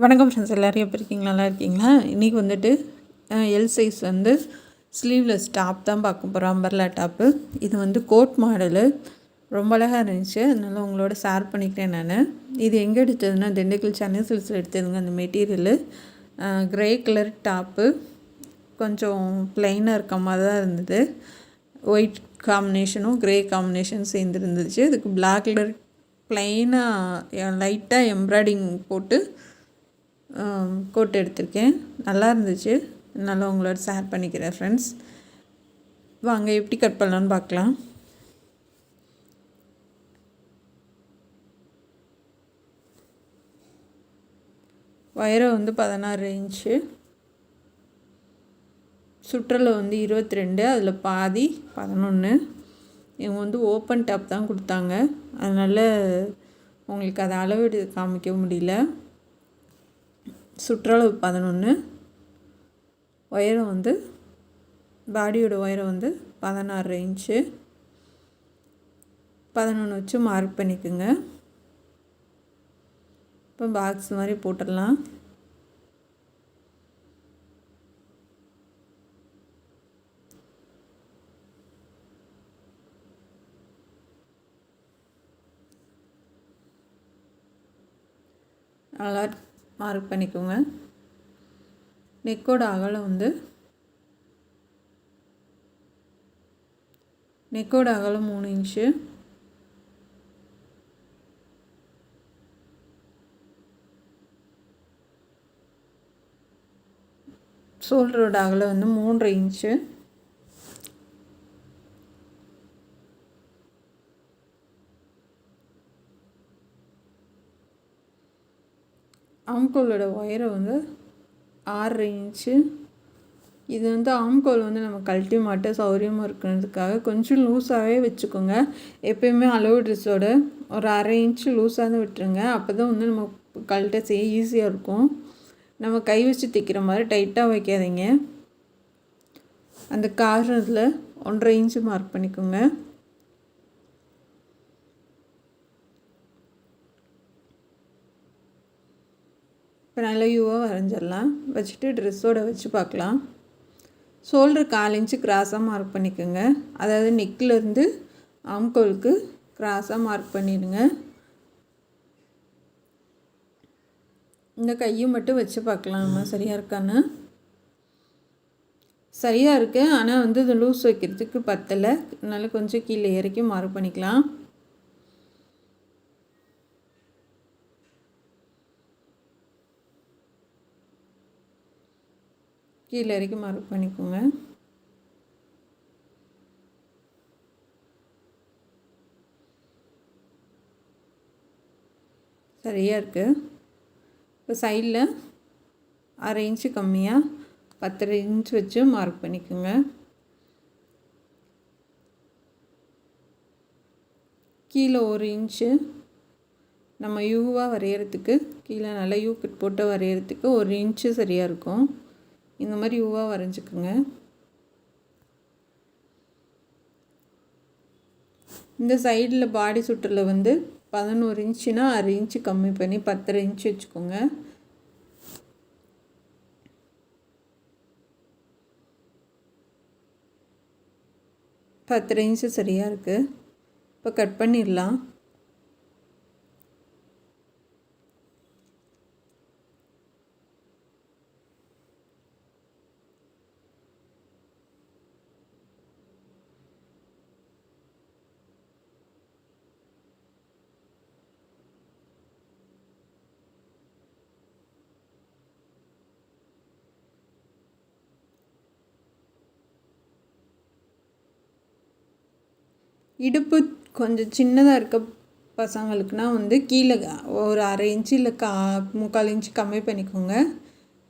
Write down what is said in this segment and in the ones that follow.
வணக்கம் ஃப்ரெண்ட்ஸ், எல்லோரும் எப்படி இருக்கீங்க? நல்லா இருக்கீங்களா? இன்றைக்கி வந்துட்டு எல் சைஸ் வந்து ஸ்லீவ்லெஸ் டாப் தான் பார்க்க போகிறோம். Umbrella top. இது வந்து கோட் மாடலு, ரொம்ப அழகாக இருந்துச்சு. அதனால் உங்களோட ஷேர் பண்ணிக்கிறேன் நான். இது எங்கே எடுத்ததுன்னா திண்டுக்கல் சென்னை சில்க்ஸில் எடுத்ததுங்க. அந்த மெட்டீரியலு க்ரே கலர் டாப்பு, கொஞ்சம் ப்ளைனாக இருக்க மாதிரி தான் இருந்தது. ஒயிட் காம்பினேஷனும் க்ரே காம்பினேஷன் சேர்ந்து இருந்துச்சு. இதுக்கு பிளாக் கலர் ப்ளைனாக லைட்டாக எம்ப்ராய்டிங் போட்டு கோட் எடுத்திருக்கேன். நல்லா இருந்துச்சு. நல்லா உங்களோட ஷேர் பண்ணிக்கிறேன் ஃப்ரெண்ட்ஸ். வாங்க எப்படி கட் பண்ணலான்னு பார்க்கலாம். வயரை வந்து 16 இன்ச்சு, சுற்றலை வந்து 22, அதில் பாதி 11. இவங்க வந்து ஓப்பன் டாப் தான் கொடுத்தாங்க. அதனால் உங்களுக்கு அதை அளவெடு காமிக்க முடியல. சுற்றளவு 11, உயரம் வந்து பாடியோட உயரம் வந்து 16 இன்ச்சு. 11 வச்சு மார்க் பண்ணிக்கோங்க. இப்போ பாக்ஸ் மாதிரி போட்டுடலாம். நல்லா மார்க் பண்ணிக்கோங்க. நெக்கோட அகலம் வந்து 3 இன்ச்சு. ஷோல்டரோட அகலம் வந்து 3 இன்ச்சு. ஆம்கோலோட உயரம் வந்து 6 இன்ச்சு. இது வந்து ஆம்கோல் வந்து நம்ம கழட்டி மாட்ட சௌகரியமாக இருக்கிறதுக்காக கொஞ்சம் லூஸாகவே வச்சுக்கோங்க. எப்போயுமே அளவு ட்ரெஸ்ஸோட ஒரு 1/2 இன்ச்சு லூஸாக தான் விட்டுருங்க. அப்போ தான் வந்து நம்ம கழட்ட செய்ய ஈஸியாக இருக்கும். நம்ம கை வச்சு தைக்கிற மாதிரி டைட்டாக வைக்காதீங்க. அந்த கார்னரில் 1/2 இன்ச்சு மார்க் பண்ணிக்கோங்க. இப்போ நல்லா யூவாக வரைஞ்சிடலாம். வச்சுட்டு ட்ரெஸ்ஸோடு வச்சு பார்க்கலாம். ஷோல்டர் 4 இன்ச்சு கிராஸாக மார்க் பண்ணிக்கோங்க. அதாவது நெக்கிலேருந்து ஆம்கோலுக்கு கிராஸாக மார்க் பண்ணிடுங்க. இந்த கையை மட்டும் வச்சு பார்க்கலாமா சரியாக இருக்கான்னு. சரியாக இருக்குது, ஆனால் வந்து இது லூஸ் வைக்கிறதுக்கு பத்தலை. அதனால் கொஞ்சம் கீழே இறக்கி மார்க் பண்ணிக்கலாம். கீழே இறக்கி மார்க் பண்ணிக்கோங்க. சரியாக இருக்குது. இப்போ சைடில் 1/2 இன்ச்சு கம்மியாக 10 இன்ச் வச்சு மார்க் பண்ணிக்கோங்க. கீழே 1 இன்ச்சு நம்ம யூவாக வரைகிறதுக்கு, கீழே நல்லா யூ கட் போட்டு வரைகிறதுக்கு 1 இன்ச்சு சரியாக இருக்கும். இந்த மாதிரி யூவாக வரைஞ்சிக்கோங்க. இந்த சைடில் பாடி சுற்றில் வந்து 11 இன்ச்சுனா 1/2 இன்ச்சு கம்மி பண்ணி 10 இன்ச்சு வச்சுக்கோங்க. பத்து இன்ச்சு சரியாக இருக்குது. இப்போ கட் பண்ணிடலாம். இடுப்பு கொஞ்சம் சின்னதாக இருக்க பசங்களுக்குனா வந்து கீழே ஒரு 1/2 இன்ச்சு இல்லை 3/4 இன்ச்சு கம்மி பண்ணிக்கோங்க.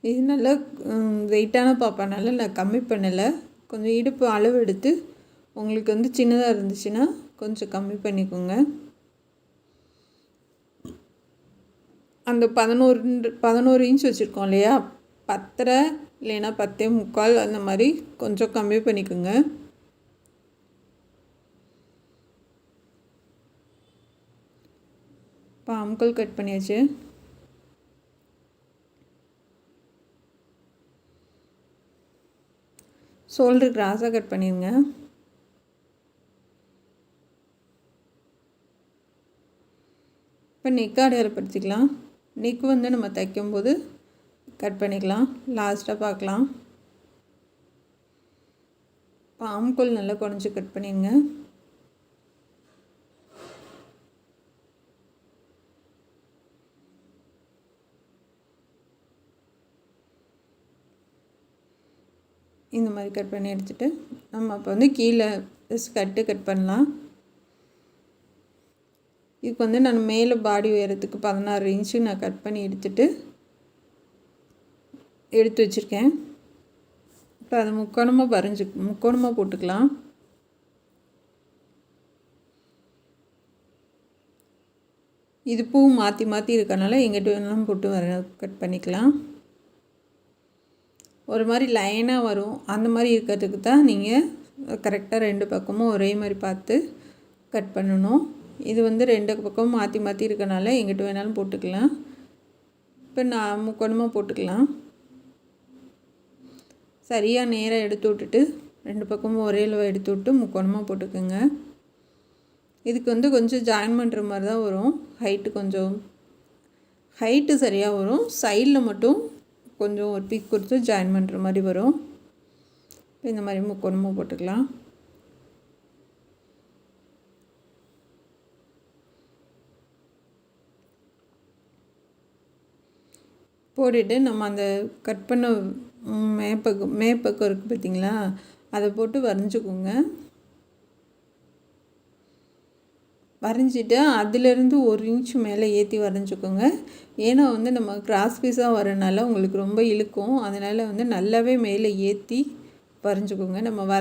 இது நல்லா வெயிட்டான பாப்பானால நான் கம்மி பண்ணலை. கொஞ்சம் இடுப்பு அளவு எடுத்து உங்களுக்கு வந்து சின்னதாக இருந்துச்சுன்னா கொஞ்சம் கம்மி பண்ணிக்கோங்க. அந்த 11 இன்ச் வச்சுருக்கோம் இல்லையா, 10 இல்லைன்னா 10.75 அந்த மாதிரி கொஞ்சம் கம்மி பண்ணிக்கோங்க. இப்போ ஆம்கோல் கட் பண்ணியாச்சு. ஷோல்டர் கிராஸாக கட் பண்ணிடுங்க. இப்போ நெக் அடையாளப்படுத்திக்கலாம். நெக் வந்து நம்ம தைக்கும்போது கட் பண்ணிக்கலாம். லாஸ்ட்டாக பார்க்கலாம். இப்போ ஆம்கோல் நல்லா குறைஞ்சி கட் பண்ணிடுங்க. இந்த மாதிரி கட் பண்ணி எடுத்துகிட்டு நம்ம அப்போ வந்து கீழே கட் பண்ணலாம். இதுக்கு வந்து நான் மேலே பாடி உயரத்துக்கு 16 இன்ச்சு நான் கட் பண்ணி எடுத்து வச்சுருக்கேன். இப்போ அதை முக்கோணமாக போட்டுக்கலாம். இது பூ மாற்றி இருக்கனால எங்கிட்ட வேணாலும் போட்டு கட் பண்ணிக்கலாம். ஒரு மாதிரி லைனாக வரும். அந்த மாதிரி இருக்கிறதுக்கு தான் நீங்கள் கரெக்டாக 2 பக்கமும் ஒரே மாதிரி பார்த்து கட் பண்ணணும். இது வந்து 2 பக்கமும் மாற்றி இருக்கனால எங்கிட்ட வேணாலும் போட்டுக்கலாம். இப்போ நான் முக்கோணமாக போட்டுக்கலாம். சரியாக நேராக எடுத்து விட்டுட்டு 2 பக்கமும் ஒரே அளவு எடுத்து விட்டு முக்கோணமாக போட்டுக்கோங்க. இதுக்கு வந்து கொஞ்சம் ஜாயின் பண்ணுற மாதிரி தான் வரும். ஹைட்டு சரியாக வரும். சைடில் மட்டும் கொஞ்சம் ஒரு பீக் கொடுத்து ஜாயின் பண்ணுற மாதிரி வரும். இந்த மாதிரி முக்கோணமாக போட்டுக்கலாம். போட்டுட்டு நம்ம அந்த கட் பண்ண மேப்பக்கம் இருக்குது பார்த்திங்களா, அதை போட்டு வரைஞ்சிக்கோங்க. வரைஞ்சிட்டு அதிலேருந்து 1 இன்ச்சு மேலே ஏற்றி வரைஞ்சிக்கோங்க. ஏன்னா வந்து நம்ம கிராஸ் பீஸாக வரனால உங்களுக்கு ரொம்ப இழுக்கும். அதனால் வந்து நல்லாவே மேலே ஏற்றி வரைஞ்சிக்கோங்க. நம்ம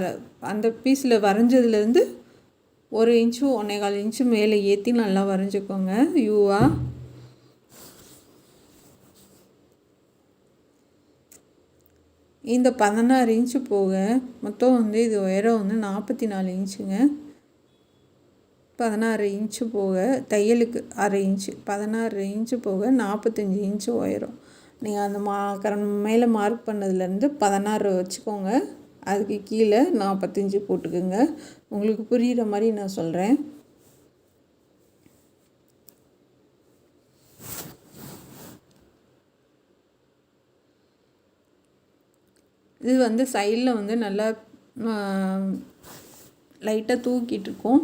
அந்த பீஸில் வரைஞ்சதுலேருந்து 1 இன்ச்சு 1.25 இன்ச்சு மேலே ஏற்றி நல்லா வரைஞ்சிக்கோங்க யூவாக. இந்த 16 இன்ச்சு போக மொத்தம் வந்து இது உயரம் வந்து 44 இன்ச்சுங்க. 16 இன்ச்சு போக தையலுக்கு 1/2 இன்ச்சு, 16 இன்ச்சு போக 45 இன்ச்சு உயரம். நீங்கள் அந்த மேலே மார்க் பண்ணதுலேருந்து 16 வச்சுக்கோங்க. அதுக்கு கீழே 45 போட்டுக்கோங்க. உங்களுக்கு புரிகிற மாதிரி நான் சொல்கிறேன். இது வந்து சைடில் வந்து நல்லா லைட்டாக தூக்கிட்டு இருக்கும்.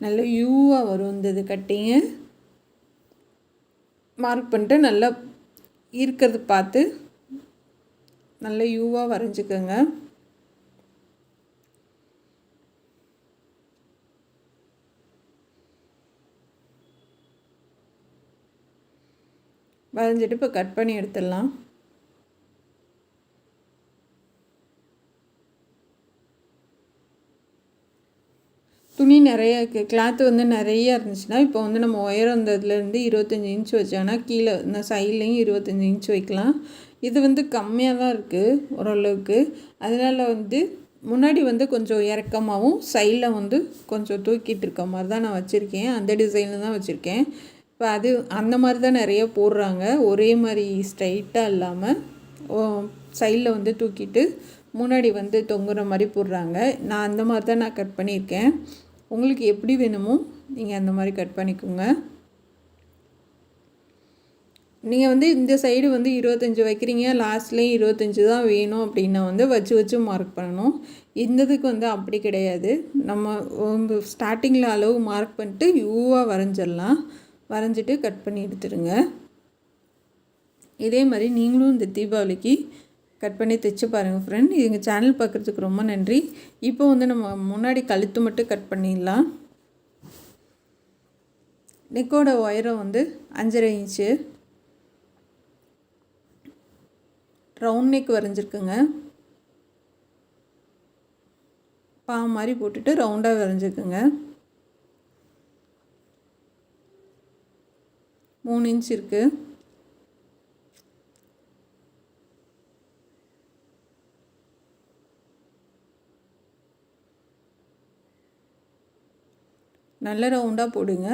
நல்ல யூவாக வரும். இது கட்டிங்கு மார்க் பண்ணிட்டு நல்லா இருக்கிறது பார்த்து நல்ல யூவாக வரைஞ்சிக்கோங்க. வரைஞ்சிட்டு இப்போ கட் பண்ணி எடுத்துடலாம். துணி நிறைய கிளாத்து வந்து நிறைய இருந்துச்சுன்னா இப்போ வந்து நம்ம உயரம் இருந்ததுலேருந்து 25 இன்ச்சு வச்சோன்னா கீழே இந்த சைட்லேயும் 25 இன்ச்சு வைக்கலாம். இது வந்து கம்மியாக தான் இருக்குது ஓரளவுக்கு. அதனால் வந்து முன்னாடி வந்து கொஞ்சம் இறக்கமாகவும் சைடில் வந்து கொஞ்சம் தூக்கிட்டு இருக்க மாதிரி தான் நான் வச்சுருக்கேன். அந்த டிசைனில் தான் வச்சுருக்கேன். இப்போ அந்த மாதிரி தான் நிறைய போடுறாங்க. ஒரே மாதிரி ஸ்ட்ரைட்டாக இல்லாமல் சைடில் வந்து தூக்கிட்டு முன்னாடி வந்து தொங்குற மாதிரி போடுறாங்க. நான் அந்த மாதிரி தான் நான் கட் பண்ணியிருக்கேன். உங்களுக்கு எப்படி வேணுமோ நீங்கள் அந்த மாதிரி கட் பண்ணிக்கோங்க. நீங்கள் வந்து இந்த சைடு வந்து 25 வைக்கிறீங்க, லாஸ்ட்லேயும் 25 தான் வேணும் அப்படின்னா வந்து வச்சு மார்க் பண்ணணும். இந்ததுக்கு வந்து அப்படி கிடையாது. நம்ம ஸ்டார்டிங்கில் அளவு மார்க் பண்ணிட்டு யூவாக வரைஞ்சிடலாம். வரைஞ்சிட்டு கட் பண்ணி எடுத்துடுங்க. இதே மாதிரி நீங்களும் இந்த தீபாவளிக்கு கட் பண்ணி தைச்சு பாருங்கள் ஃப்ரெண்ட். எங்கள் சேனல் பார்க்குறதுக்கு ரொம்ப நன்றி. இப்போ வந்து நம்ம முன்னாடி கழுத்து மட்டும் கட் பண்ணிடலாம். நெக்கோட உயரம் வந்து 5.5 இன்ச்சு. Round neck வரைஞ்சிருக்குங்க. மாதிரி போட்டுட்டு ரவுண்டாக வரைஞ்சிருக்குங்க. 3 இன்ச் இருக்குது. நல்ல ரவுண்டாக போடுங்க.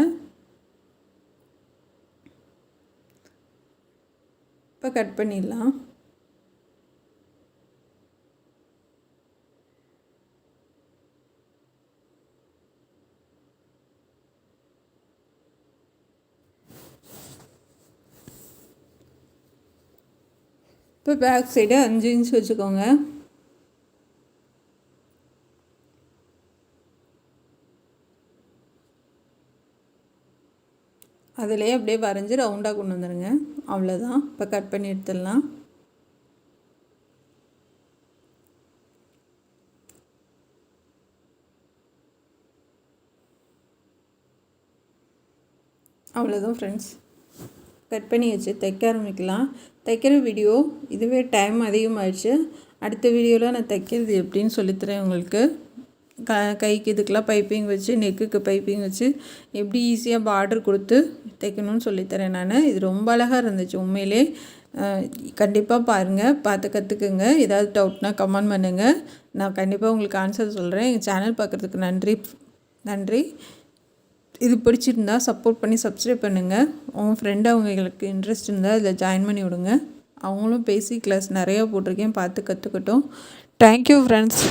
இப்போ கட் பண்ணிடலாம். இப்போ பேக் சைடு 5 இன்ச் வச்சுக்கோங்க. அதிலே அப்படியே வரைஞ்சி ரவுண்டாக கொண்டு வந்துடுங்க. அவ்வளோதான். இப்போ கட் பண்ணி எடுத்துடலாம். அவ்வளோதான் ஃப்ரெண்ட்ஸ். கட் பண்ணி வச்சு தைக்க ஆரம்பிக்கலாம். தைக்கிற வீடியோ இதுவே டைம் அதிகமாகிடுச்சு. அடுத்த வீடியோவில் நான் தைக்கிறது எப்படின்னு சொல்லித்தரேன் உங்களுக்கு. கைக்கு இதுக்கெலாம் பைப்பிங் வச்சு, நெக்குக்கு பைப்பிங் வச்சு எப்படி ஈஸியாக பார்டர் கொடுத்து தைக்கணும்னு சொல்லித்தரேன் நான். இது ரொம்ப அழகாக இருந்துச்சு உண்மையிலே. கண்டிப்பாக பாருங்கள், பார்த்து கற்றுக்குங்க. ஏதாவது டவுட்னா கமெண்ட் பண்ணுங்கள், நான் கண்டிப்பாக உங்களுக்கு ஆன்சர் சொல்கிறேன். எங்கள் சேனல் பார்க்குறதுக்கு நன்றி. இது பிடிச்சிருந்தா சப்போர்ட் பண்ணி சப்ஸ்கிரைப் பண்ணுங்கள். உங்கள் ஃப்ரெண்டு அவங்களுக்கு இன்ட்ரெஸ்ட் இருந்தால் இதில் ஜாயின் பண்ணி விடுங்க. அவங்களும் பேசிக் கிளாஸ் நிறையா போட்டிருக்கேன், பார்த்து கற்றுக்கட்டும். Thank you friends.